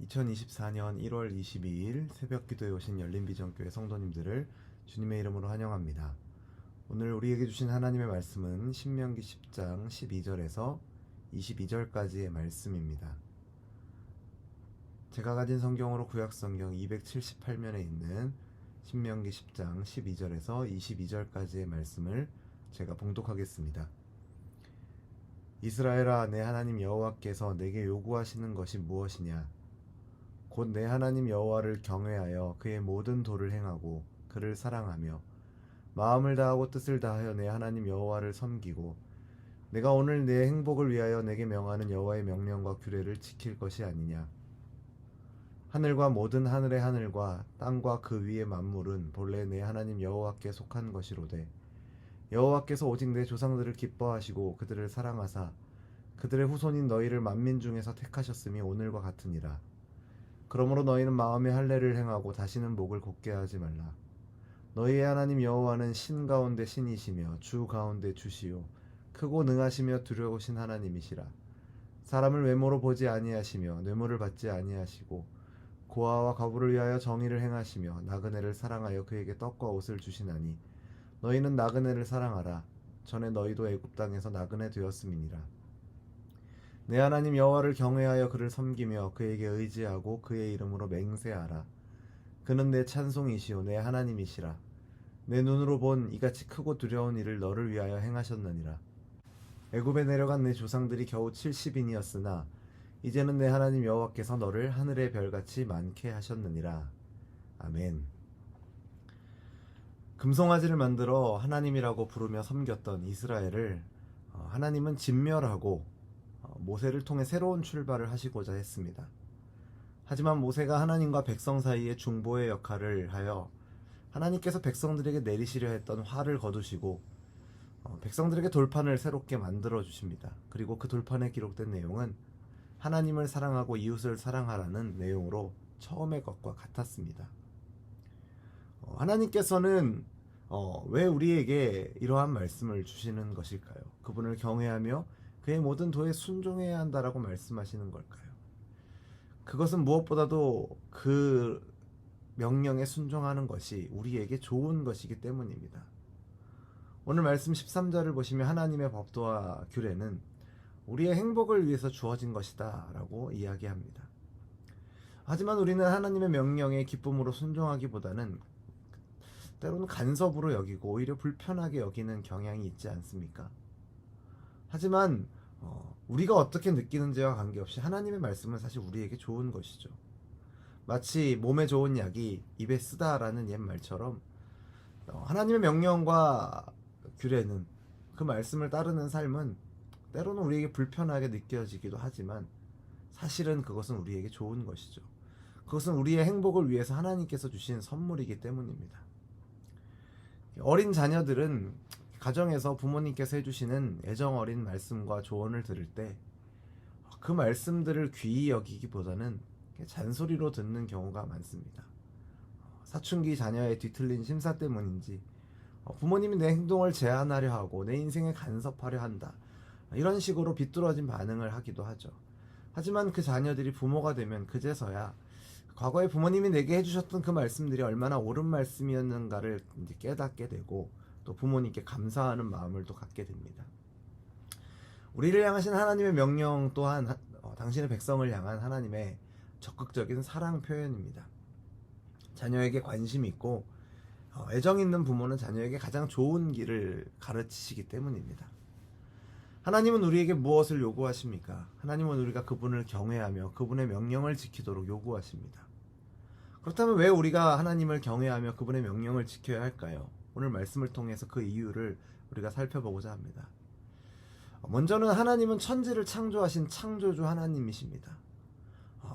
2024년 1월 22일 새벽기도에 오신 열린비전교회 성도님들을 주님의 이름으로 환영합니다. 오늘 우리에게 주신 하나님의 말씀은 신명기 10장 12절에서 22절까지의 말씀입니다. 제가 가진 성경으로 구약성경 278면에 있는 신명기 10장 12절에서 22절까지의 말씀을 제가 봉독하겠습니다. 이스라엘아, 내 하나님 여호와께서 내게 요구하시는 것이 무엇이냐? 곧 내 하나님 여호와를 경외하여 그의 모든 도를 행하고 그를 사랑하며 마음을 다하고 뜻을 다하여 내 하나님 여호와를 섬기고 내가 오늘 내 행복을 위하여 내게 명하는 여호와의 명령과 규례를 지킬 것이 아니냐. 하늘과 모든 하늘의 하늘과 땅과 그 위의 만물은 본래 내 하나님 여호와께 속한 것이로되 여호와께서 오직 내 조상들을 기뻐하시고 그들을 사랑하사 그들의 후손인 너희를 만민 중에서 택하셨음이 오늘과 같으니라. 그러므로 너희는 마음의 할례를 행하고 다시는 목을 곧게 하지 말라. 너희의 하나님 여호와는 신 가운데 신이시며 주 가운데 주시요 크고 능하시며 두려우신 하나님이시라. 사람을 외모로 보지 아니하시며 뇌물을 받지 아니하시고 고아와 과부를 위하여 정의를 행하시며 나그네를 사랑하여 그에게 떡과 옷을 주시나니 너희는 나그네를 사랑하라. 전에 너희도 애굽 땅에서 나그네 되었음이니라. 내 하나님 여호와를 경외하여 그를 섬기며 그에게 의지하고 그의 이름으로 맹세하라. 그는 내 찬송이시오 내 하나님이시라. 내 눈으로 본 이같이 크고 두려운 일을 너를 위하여 행하셨느니라. 애굽에 내려간 내 조상들이 겨우 70인이었으나 이제는 내 하나님 여호와께서 너를 하늘의 별같이 많게 하셨느니라. 아멘. 금송아지를 만들어 하나님이라고 부르며 섬겼던 이스라엘을 하나님은 진멸하고 모세를 통해 새로운 출발을 하시고자 했습니다. 하지만 모세가 하나님과 백성 사이의 중보의 역할을 하여 하나님께서 백성들에게 내리시려 했던 화를 거두시고 백성들에게 돌판을 새롭게 만들어 주십니다. 그리고 그 돌판에 기록된 내용은 하나님을 사랑하고 이웃을 사랑하라는 내용으로 처음의 것과 같았습니다. 하나님께서는 왜 우리에게 이러한 말씀을 주시는 것일까요? 그분을 경외하며 그의 모든 도에 순종해야 한다라고 말씀하시는 걸까요? 그것은 무엇보다도 그 명령에 순종하는 것이 우리에게 좋은 것이기 때문입니다. 오늘 말씀 13절을 보시면 하나님의 법도와 규례는 우리의 행복을 위해서 주어진 것이다 라고 이야기합니다. 하지만 우리는 하나님의 명령에 기쁨으로 순종하기보다는 때로는 간섭으로 여기고 오히려 불편하게 여기는 경향이 있지 않습니까? 하지만 우리가 어떻게 느끼는지와 관계없이 하나님의 말씀은 사실 우리에게 좋은 것이죠. 마치 몸에 좋은 약이 입에 쓰다라는 옛말처럼 하나님의 명령과 규례는 그 말씀을 따르는 삶은 때로는 우리에게 불편하게 느껴지기도 하지만 사실은 그것은 우리에게 좋은 것이죠. 그것은 우리의 행복을 위해서 하나님께서 주신 선물이기 때문입니다. 어린 자녀들은 가정에서 부모님께서 해주시는 애정어린 말씀과 조언을 들을 때 그 말씀들을 귀히 여기기보다는 잔소리로 듣는 경우가 많습니다. 사춘기 자녀의 뒤틀린 심사 때문인지 부모님이 내 행동을 제한하려 하고 내 인생에 간섭하려 한다, 이런 식으로 비뚤어진 반응을 하기도 하죠. 하지만 그 자녀들이 부모가 되면 그제서야 과거에 부모님이 내게 해주셨던 그 말씀들이 얼마나 옳은 말씀이었는가를 이제 깨닫게 되고 또 부모님께 감사하는 마음을 또 갖게 됩니다. 우리를 향하신 하나님의 명령 또한 당신의 백성을 향한 하나님의 적극적인 사랑 표현입니다. 자녀에게 관심 있고 애정 있는 부모는 자녀에게 가장 좋은 길을 가르치시기 때문입니다. 하나님은 우리에게 무엇을 요구하십니까? 하나님은 우리가 그분을 경외하며 그분의 명령을 지키도록 요구하십니다. 그렇다면 왜 우리가 하나님을 경외하며 그분의 명령을 지켜야 할까요? 오늘 말씀을 통해서 그 이유를 우리가 살펴보고자 합니다. 먼저는 하나님은 천지를 창조하신 창조주 하나님이십니다.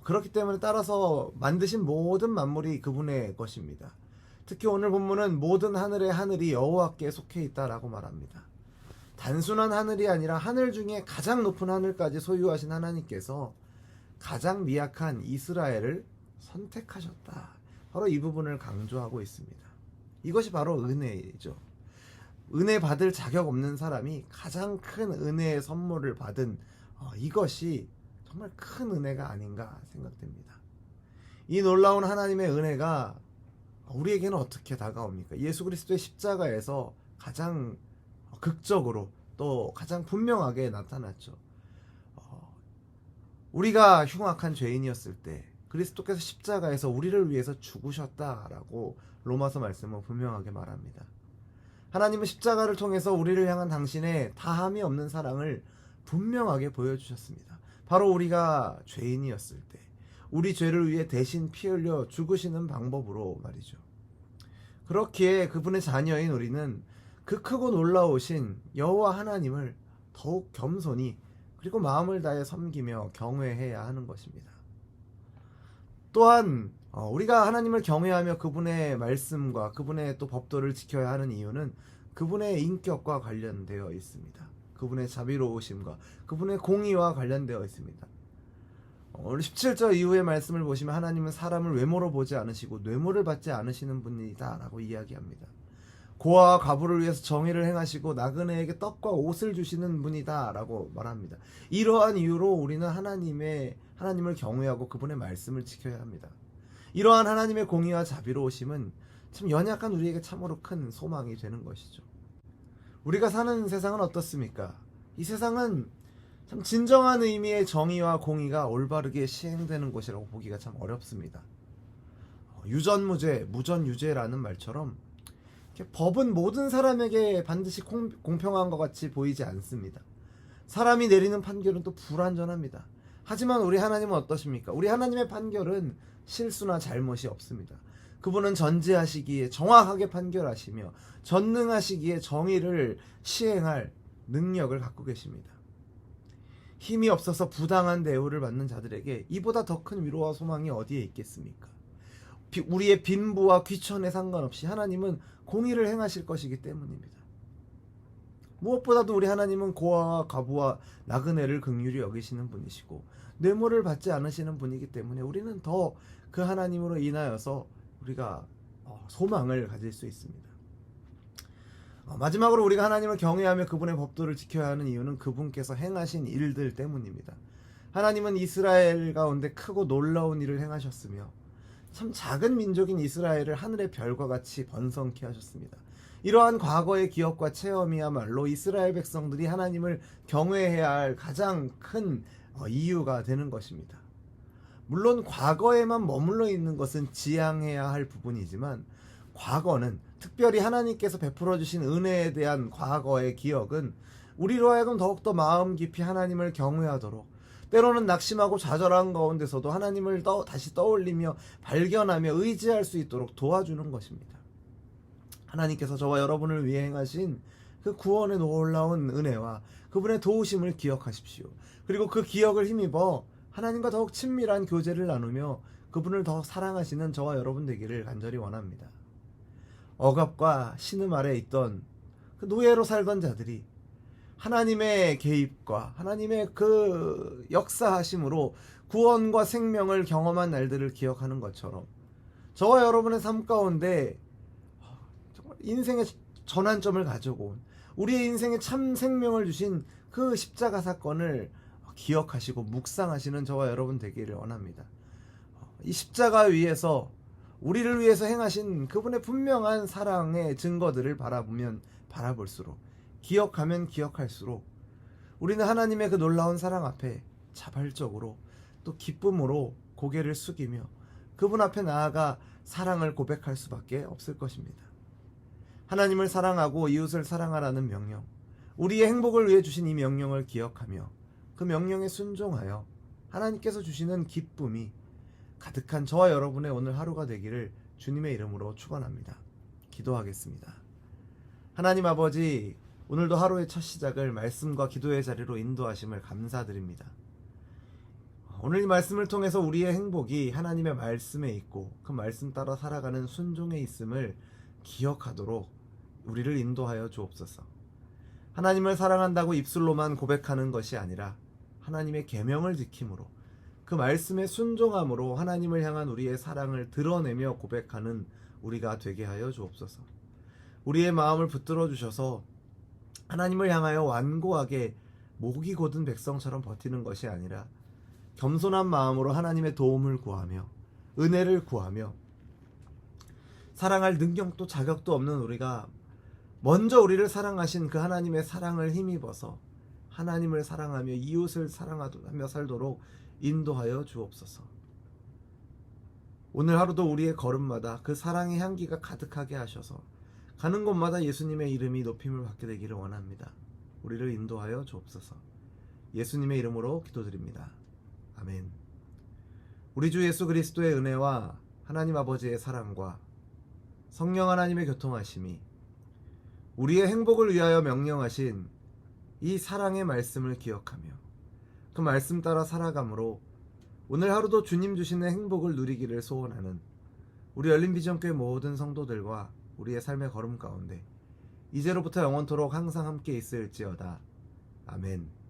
그렇기 때문에 따라서 만드신 모든 만물이 그분의 것입니다. 특히 오늘 본문은 모든 하늘의 하늘이 여호와께 속해 있다라고 말합니다. 단순한 하늘이 아니라 하늘 중에 가장 높은 하늘까지 소유하신 하나님께서 가장 미약한 이스라엘을 선택하셨다. 바로 이 부분을 강조하고 있습니다. 이것이 바로 은혜죠. 은혜 받을 자격 없는 사람이 가장 큰 은혜의 선물을 받은 이것이 정말 큰 은혜가 아닌가 생각됩니다. 이 놀라운 하나님의 은혜가 우리에게는 어떻게 다가옵니까? 예수 그리스도의 십자가에서 가장 극적으로 또 가장 분명하게 나타났죠. 우리가 흉악한 죄인이었을 때 그리스도께서 십자가에서 우리를 위해서 죽으셨다라고 로마서 말씀은 분명하게 말합니다. 하나님은 십자가를 통해서 우리를 향한 당신의 다함이 없는 사랑을 분명하게 보여주셨습니다. 바로 우리가 죄인이었을 때 우리 죄를 위해 대신 피 흘려 죽으시는 방법으로 말이죠. 그렇기에 그분의 자녀인 우리는 그 크고 놀라우신 여호와 하나님을 더욱 겸손히 그리고 마음을 다해 섬기며 경외해야 하는 것입니다. 또한 우리가 하나님을 경외하며 그분의 말씀과 그분의 또 법도를 지켜야 하는 이유는 그분의 인격과 관련되어 있습니다. 그분의 자비로우심과 그분의 공의와 관련되어 있습니다. 우리 17절 이후의 말씀을 보시면 하나님은 사람을 외모로 보지 않으시고 뇌물을 받지 않으시는 분이다 라고 이야기합니다. 고아와 과부를 위해서 정의를 행하시고 나그네에게 떡과 옷을 주시는 분이다 라고 말합니다. 이러한 이유로 우리는 하나님을 경외하고 그분의 말씀을 지켜야 합니다. 이러한 하나님의 공의와 자비로우심은 참 연약한 우리에게 참으로 큰 소망이 되는 것이죠. 우리가 사는 세상은 어떻습니까? 이 세상은 참 진정한 의미의 정의와 공의가 올바르게 시행되는 곳이라고 보기가 참 어렵습니다. 유전무죄, 무전유죄라는 말처럼 법은 모든 사람에게 반드시 공평한 것 같이 보이지 않습니다. 사람이 내리는 판결은 또 불완전합니다. 하지만 우리 하나님은 어떠십니까? 우리 하나님의 판결은 실수나 잘못이 없습니다. 그분은 전지하시기에 정확하게 판결하시며 전능하시기에 정의를 시행할 능력을 갖고 계십니다. 힘이 없어서 부당한 대우를 받는 자들에게 이보다 더 큰 위로와 소망이 어디에 있겠습니까? 우리의 빈부와 귀천에 상관없이 하나님은 공의를 행하실 것이기 때문입니다. 무엇보다도 우리 하나님은 고아와 과부와 나그네를 긍휼히 여기시는 분이시고 뇌물을 받지 않으시는 분이기 때문에 우리는 더 그 하나님으로 인하여서 우리가 소망을 가질 수 있습니다. 마지막으로 우리가 하나님을 경외하며 그분의 법도를 지켜야 하는 이유는 그분께서 행하신 일들 때문입니다. 하나님은 이스라엘 가운데 크고 놀라운 일을 행하셨으며 참 작은 민족인 이스라엘을 하늘의 별과 같이 번성케 하셨습니다. 이러한 과거의 기억과 체험이야말로 이스라엘 백성들이 하나님을 경외해야 할 가장 큰 이유가 되는 것입니다. 물론 과거에만 머물러 있는 것은 지양해야 할 부분이지만 과거는 특별히 하나님께서 베풀어 주신 은혜에 대한 과거의 기억은 우리로 하여금 더욱더 마음 깊이 하나님을 경외하도록 때로는 낙심하고 좌절한 가운데서도 하나님을 다시 떠올리며 발견하며 의지할 수 있도록 도와주는 것입니다. 하나님께서 저와 여러분을 위해 행하신 그 구원의 놀라운 은혜와 그분의 도우심을 기억하십시오. 그리고 그 기억을 힘입어 하나님과 더욱 친밀한 교제를 나누며 그분을 더 사랑하시는 저와 여러분 되기를 간절히 원합니다. 억압과 신음 아래 있던 그 노예로 살던 자들이 하나님의 개입과 하나님의 그 역사하심으로 구원과 생명을 경험한 날들을 기억하는 것처럼 저와 여러분의 삶 가운데 정말 인생의 전환점을 가져온 우리의 인생에 참 생명을 주신 그 십자가 사건을 기억하시고 묵상하시는 저와 여러분 되기를 원합니다. 이 십자가 위에서 우리를 위해서 행하신 그분의 분명한 사랑의 증거들을 바라볼수록 기억하면 기억할수록 우리는 하나님의 그 놀라운 사랑 앞에 자발적으로 또 기쁨으로 고개를 숙이며 그분 앞에 나아가 사랑을 고백할 수밖에 없을 것입니다. 하나님을 사랑하고 이웃을 사랑하라는 명령, 우리의 행복을 위해 주신 이 명령을 기억하며 그 명령에 순종하여 하나님께서 주시는 기쁨이 가득한 저와 여러분의 오늘 하루가 되기를 주님의 이름으로 축원합니다. 기도하겠습니다. 하나님 아버지, 오늘도 하루의 첫 시작을 말씀과 기도의 자리로 인도하심을 감사드립니다. 오늘 이 말씀을 통해서 우리의 행복이 하나님의 말씀에 있고 그 말씀 따라 살아가는 순종에 있음을 기억하도록 우리를 인도하여 주옵소서. 하나님을 사랑한다고 입술로만 고백하는 것이 아니라 하나님의 계명을 지킴으로 그 말씀에 순종함으로 하나님을 향한 우리의 사랑을 드러내며 고백하는 우리가 되게 하여 주옵소서. 우리의 마음을 붙들어 주셔서 하나님을 향하여 완고하게 목이 곧은 백성처럼 버티는 것이 아니라 겸손한 마음으로 하나님의 도움을 구하며 은혜를 구하며 사랑할 능력도 자격도 없는 우리가 먼저 우리를 사랑하신 그 하나님의 사랑을 힘입어서 하나님을 사랑하며 이웃을 사랑하며 살도록 인도하여 주옵소서. 오늘 하루도 우리의 걸음마다 그 사랑의 향기가 가득하게 하셔서 가는 곳마다 예수님의 이름이 높임을 받게 되기를 원합니다. 우리를 인도하여 주옵소서. 예수님의 이름으로 기도드립니다. 아멘. 우리 주 예수 그리스도의 은혜와 하나님 아버지의 사랑과 성령 하나님의 교통하심이 우리의 행복을 위하여 명령하신 이 사랑의 말씀을 기억하며 그 말씀 따라 살아감으로 오늘 하루도 주님 주시는 행복을 누리기를 소원하는 우리 열린비전교회 모든 성도들과 우리의 삶의 걸음 가운데 이제로부터 영원토록 항상 함께 있을지어다. 아멘.